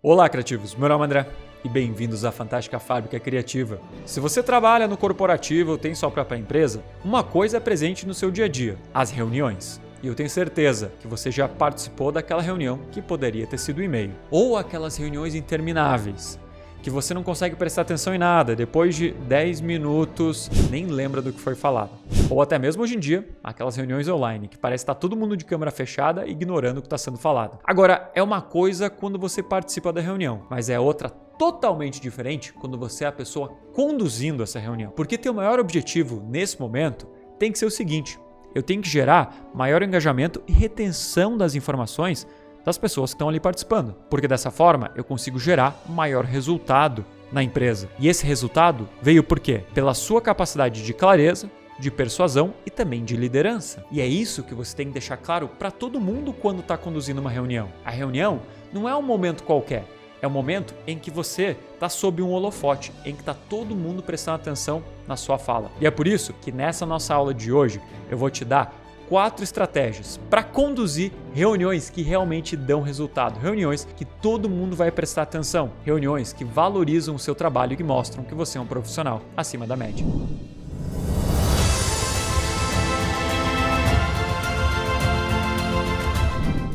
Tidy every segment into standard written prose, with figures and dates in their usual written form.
Olá, criativos! Meu nome é André e bem-vindos à Fantástica Fábrica Criativa. Se você trabalha no corporativo ou tem sua própria empresa, uma coisa é presente no seu dia a dia: as reuniões. E eu tenho certeza que você já participou daquela reunião que poderia ter sido e-mail. Ou aquelas reuniões intermináveis, que você não consegue prestar atenção em nada, depois de 10 minutos nem lembra do que foi falado. Ou até mesmo hoje em dia, aquelas reuniões online, que parece estar todo mundo de câmera fechada ignorando o que está sendo falado. Agora, é uma coisa quando você participa da reunião, mas é outra totalmente diferente quando você é a pessoa conduzindo essa reunião. Porque teu maior objetivo nesse momento tem que ser o seguinte: eu tenho que gerar maior engajamento e retenção das informações das pessoas que estão ali participando, porque dessa forma eu consigo gerar maior resultado na empresa. E esse resultado veio por quê? Pela sua capacidade de clareza, de persuasão e também de liderança. E é isso que você tem que deixar claro para todo mundo quando está conduzindo uma reunião. A reunião não é um momento qualquer, é um momento em que você está sob um holofote, em que está todo mundo prestando atenção na sua fala. E é por isso que nessa nossa aula de hoje eu vou te dar 4 estratégias para conduzir reuniões que realmente dão resultado, reuniões que todo mundo vai prestar atenção, reuniões que valorizam o seu trabalho e que mostram que você é um profissional acima da média.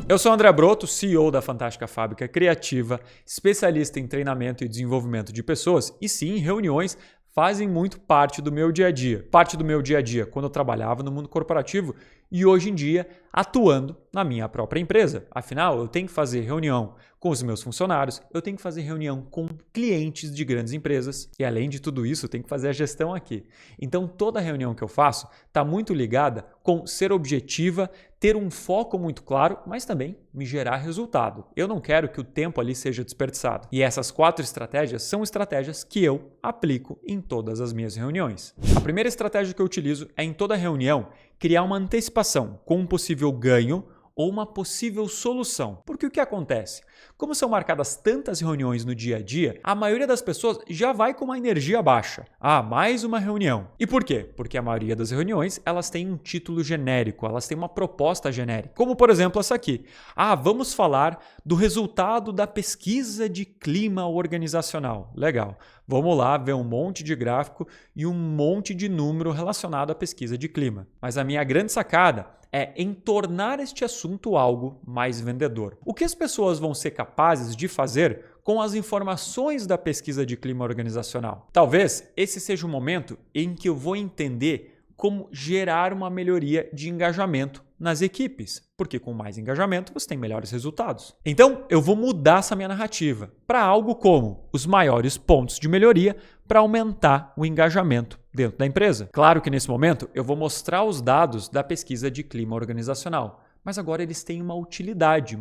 Eu sou o André Broto, CEO da Fantástica Fábrica Criativa, especialista em treinamento e desenvolvimento de pessoas, e sim, reuniões fazem muito parte do meu dia a dia. Parte do meu dia a dia quando eu trabalhava no mundo corporativo e hoje em dia atuando na minha própria empresa. Afinal, eu tenho que fazer reunião com os meus funcionários, eu tenho que fazer reunião com clientes de grandes empresas e, além de tudo isso, eu tenho que fazer a gestão aqui. Então, toda reunião que eu faço está muito ligada com ser objetiva, ter um foco muito claro, mas também me gerar resultado. Eu não quero que o tempo ali seja desperdiçado. E essas 4 estratégias são estratégias que eu aplico em todas as minhas reuniões. A primeira estratégia que eu utilizo é, em toda reunião, criar uma antecipação com um possível ganho ou uma possível solução. Porque o que acontece? Como são marcadas tantas reuniões no dia a dia, a maioria das pessoas já vai com uma energia baixa. Ah, mais uma reunião. E por quê? Porque a maioria das reuniões, elas têm um título genérico, elas têm uma proposta genérica. Como, por exemplo, essa aqui. Ah, vamos falar do resultado da pesquisa de clima organizacional. Legal. Vamos lá ver um monte de gráfico e um monte de número relacionado à pesquisa de clima. Mas a minha grande sacada é em tornar este assunto algo mais vendedor. O que as pessoas vão ser capazes de fazer com as informações da pesquisa de clima organizacional? Talvez esse seja o momento em que eu vou entender como gerar uma melhoria de engajamento nas equipes, porque com mais engajamento você tem melhores resultados. Então, eu vou mudar essa minha narrativa para algo como os maiores pontos de melhoria para aumentar o engajamento dentro da empresa. Claro que nesse momento eu vou mostrar os dados da pesquisa de clima organizacional, mas agora eles têm uma utilidade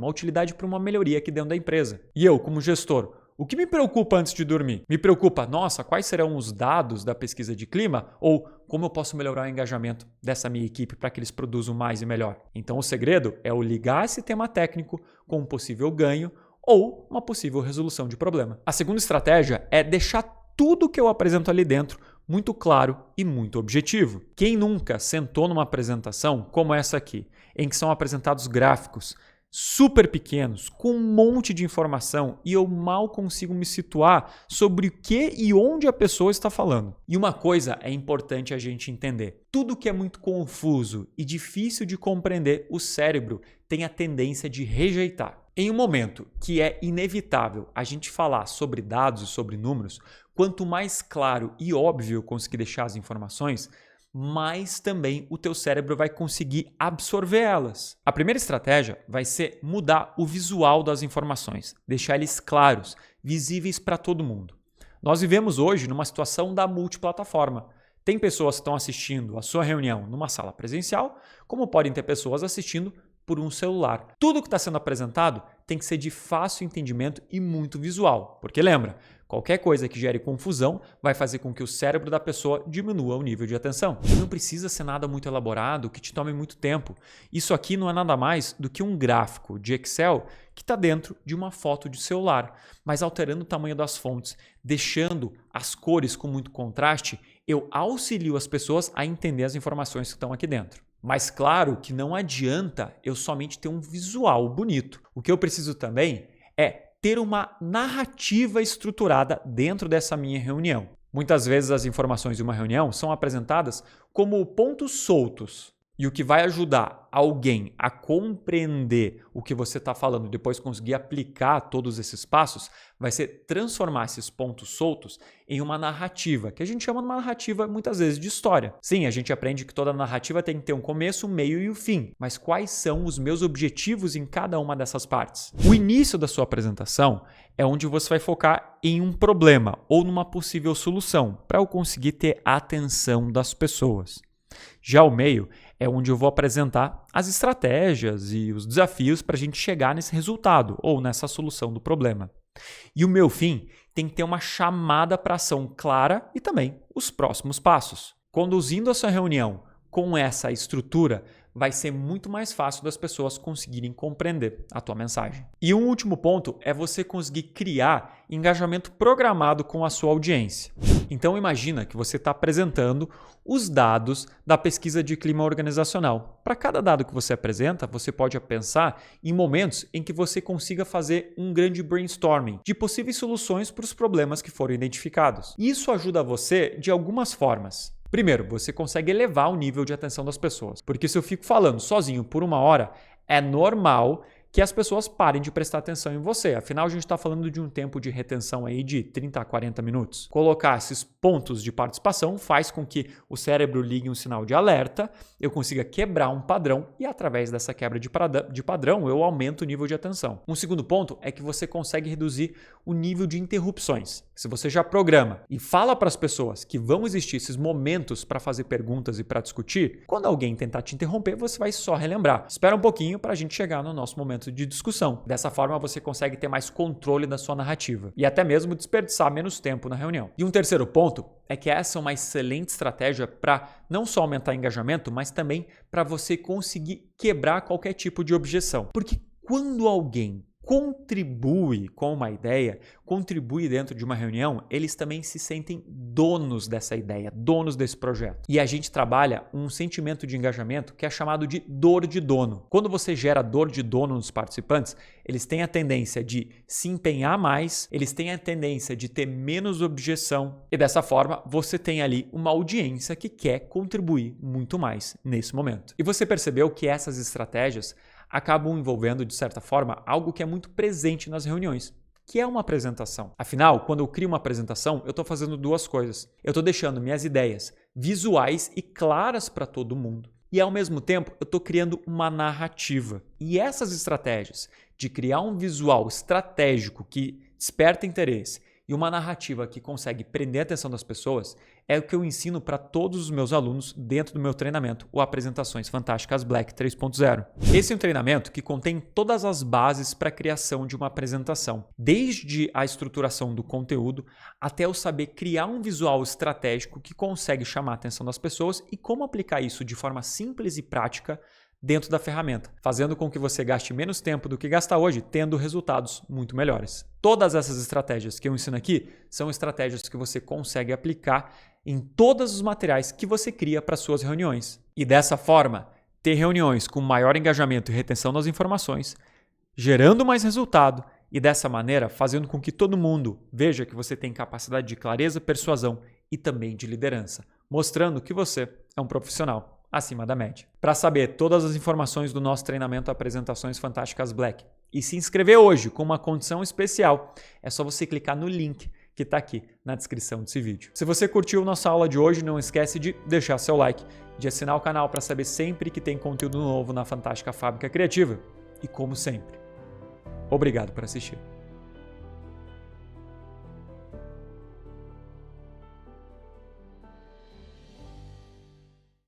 para uma melhoria aqui dentro da empresa. E eu, como gestor, o que me preocupa antes de dormir? Me preocupa, nossa, quais serão os dados da pesquisa de clima? Ou como eu posso melhorar o engajamento dessa minha equipe para que eles produzam mais e melhor? Então o segredo é eu ligar esse tema técnico com um possível ganho ou uma possível resolução de problema. A segunda estratégia é deixar tudo que eu apresento ali dentro muito claro e muito objetivo. Quem nunca sentou numa apresentação como essa aqui, em que são apresentados gráficos super pequenos, com um monte de informação e eu mal consigo me situar sobre o que e onde a pessoa está falando. E uma coisa é importante a gente entender: tudo que é muito confuso e difícil de compreender, o cérebro tem a tendência de rejeitar. Em um momento que é inevitável a gente falar sobre dados e sobre números, quanto mais claro e óbvio eu conseguir deixar as informações, mais também o teu cérebro vai conseguir absorver elas. A primeira estratégia vai ser mudar o visual das informações, deixar eles claros, visíveis para todo mundo. Nós vivemos hoje numa situação da multiplataforma. Tem pessoas que estão assistindo a sua reunião numa sala presencial, como podem ter pessoas assistindo por um celular. Tudo que está sendo apresentado tem que ser de fácil entendimento e muito visual, porque lembra, qualquer coisa que gere confusão vai fazer com que o cérebro da pessoa diminua o nível de atenção. Não precisa ser nada muito elaborado que te tome muito tempo. Isso aqui não é nada mais do que um gráfico de Excel que está dentro de uma foto de celular, mas alterando o tamanho das fontes, deixando as cores com muito contraste, eu auxilio as pessoas a entender as informações que estão aqui dentro. Mas claro que não adianta eu somente ter um visual bonito. O que eu preciso também é ter uma narrativa estruturada dentro dessa minha reunião. Muitas vezes as informações de uma reunião são apresentadas como pontos soltos. E o que vai ajudar alguém a compreender o que você está falando e depois conseguir aplicar todos esses passos vai ser transformar esses pontos soltos em uma narrativa, que a gente chama de uma narrativa muitas vezes de história. Sim, a gente aprende que toda narrativa tem que ter um começo, um meio e um fim, mas quais são os meus objetivos em cada uma dessas partes? O início da sua apresentação é onde você vai focar em um problema ou numa possível solução para eu conseguir ter a atenção das pessoas. Já o meio é onde eu vou apresentar as estratégias e os desafios para a gente chegar nesse resultado ou nessa solução do problema. E o meu fim tem que ter uma chamada para ação clara e também os próximos passos. Conduzindo essa reunião com essa estrutura, vai ser muito mais fácil das pessoas conseguirem compreender a tua mensagem. E um último ponto é você conseguir criar engajamento programado com a sua audiência. Então imagina que você está apresentando os dados da pesquisa de clima organizacional. Para cada dado que você apresenta, você pode pensar em momentos em que você consiga fazer um grande brainstorming de possíveis soluções para os problemas que foram identificados. Isso ajuda você de algumas formas. Primeiro, você consegue elevar o nível de atenção das pessoas, porque se eu fico falando sozinho por 1 hora, é normal que as pessoas parem de prestar atenção em você. Afinal, a gente está falando de um tempo de retenção aí de 30 a 40 minutos. Colocar esses pontos de participação faz com que o cérebro ligue um sinal de alerta, eu consiga quebrar um padrão e através dessa quebra de padrão eu aumento o nível de atenção. Um segundo ponto é que você consegue reduzir o nível de interrupções. Se você já programa e fala para as pessoas que vão existir esses momentos para fazer perguntas e para discutir, quando alguém tentar te interromper, você vai só relembrar. Espera um pouquinho para a gente chegar no nosso momento de discussão. Dessa forma, você consegue ter mais controle da sua narrativa e até mesmo desperdiçar menos tempo na reunião. E um terceiro ponto é que essa é uma excelente estratégia para não só aumentar o engajamento, mas também para você conseguir quebrar qualquer tipo de objeção. Porque quando alguém contribui com uma ideia, contribui dentro de uma reunião, eles também se sentem donos dessa ideia, donos desse projeto. E a gente trabalha um sentimento de engajamento que é chamado de dor de dono. Quando você gera dor de dono nos participantes, eles têm a tendência de se empenhar mais, eles têm a tendência de ter menos objeção e dessa forma você tem ali uma audiência que quer contribuir muito mais nesse momento. E você percebeu que essas estratégias acabam envolvendo, de certa forma, algo que é muito presente nas reuniões, que é uma apresentação. Afinal, quando eu crio uma apresentação, eu estou fazendo duas coisas. Eu estou deixando minhas ideias visuais e claras para todo mundo. E, ao mesmo tempo, eu estou criando uma narrativa. E essas estratégias de criar um visual estratégico que desperta interesse e uma narrativa que consegue prender a atenção das pessoas é o que eu ensino para todos os meus alunos dentro do meu treinamento, o Apresentações Fantásticas Black 3.0. Esse é um treinamento que contém todas as bases para a criação de uma apresentação, desde a estruturação do conteúdo até eu saber criar um visual estratégico que consegue chamar a atenção das pessoas e como aplicar isso de forma simples e prática dentro da ferramenta, fazendo com que você gaste menos tempo do que gasta hoje, tendo resultados muito melhores. Todas essas estratégias que eu ensino aqui são estratégias que você consegue aplicar em todos os materiais que você cria para suas reuniões. E dessa forma, ter reuniões com maior engajamento e retenção das informações, gerando mais resultado e dessa maneira fazendo com que todo mundo veja que você tem capacidade de clareza, persuasão e também de liderança, mostrando que você é um profissional acima da média. Para saber todas as informações do nosso treinamento Apresentações Fantásticas Black e se inscrever hoje com uma condição especial, é só você clicar no link que está aqui na descrição desse vídeo. Se você curtiu nossa aula de hoje, não esquece de deixar seu like, de assinar o canal para saber sempre que tem conteúdo novo na Fantástica Fábrica Criativa. E como sempre, obrigado por assistir.